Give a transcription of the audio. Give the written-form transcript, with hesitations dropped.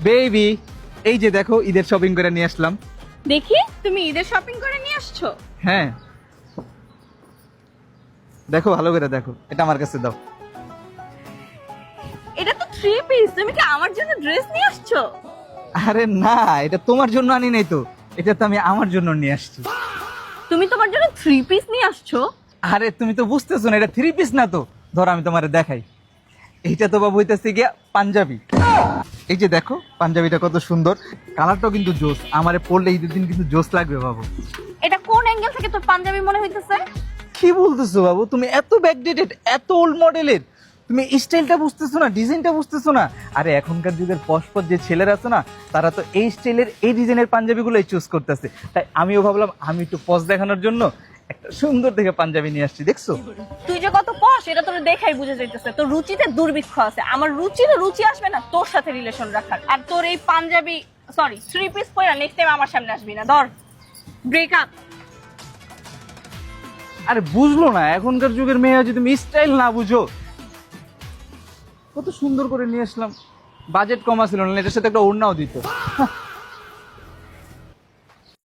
Baby, এই যে দেখো ঈদের শপিং করে নিয়ে আসলাম। দেখি তুমি ঈদের শপিং করে নিয়ে আসছো। হ্যাঁ, দেখো ভালো করে দেখো, এটা আমার কাছে দাও। এটা তো থ্রি পিস, তুমি কি আমার জন্য ড্রেস নিয়ে আসছো? আরে না, এটা তোমার জন্য আনি নাই তো, এটা তো আমি আমার জন্য নিয়ে আসছি। তুমি তোমার জন্য থ্রি পিস নিয়ে আসছো? আরে তুমি তো বুঝতেছো না, এটা থ্রি পিস না তো। ধরো আমি তোমারে দেখাই, এইটা তো বাবু হইতেছে গিয়া পাঞ্জাবি। এই যে দেখো পাঞ্জাবিটা কত সুন্দর, কালারটাও কিন্তু জোস, আমারে পরলে ঈদের দিন কিন্তু জোস লাগবে বাবু। এটা কোন অ্যাঙ্গেল থেকে তোর পাঞ্জাবি মনে হইতেছে? কি বলতেছো বাবু, তুমি এত ব্যাকডেটেড, এত ওল্ড মডেলের, তুমি স্টাইলটা বুঝতেছো না, ডিজাইনটা বুঝতেছো না। আরে এখনকার যুগের পশপশ যে ছেলেরা আছে না, তারা তো এই স্টাইলের এই ডিজাইনের পাঞ্জাবিগুলোই চুজ করতেছে। তাই আমিও ভাবলাম আমি একটু পজ দেখানোর জন্য একটা সুন্দর দেখে পাঞ্জাবি নিয়ে আসছি, দেখছো? তুই যে কত পশ এটা তোর দেখাই বুঝে যাইতেছে। তোর রুচিতে দুর্ভিক্ষ আছে। আমার রুচিতে রুচি আসবে না তোর সাথে রিলেশন রাখার। আর তোর এই পাঞ্জাবি সরি থ্রি পিস পরে নেক্সট টাইম আমার সামনে আসবি না। ধর, ব্রেকআপ। আরে বুঝলো না, এখনকার যুগের মেয়ে যদি তুমি স্টাইল না বুঝো। কত সুন্দর করে নিয়ে আসলাম, বাজেট কম ছিল না, এটার সাথে একটা ওড়নাও দিত।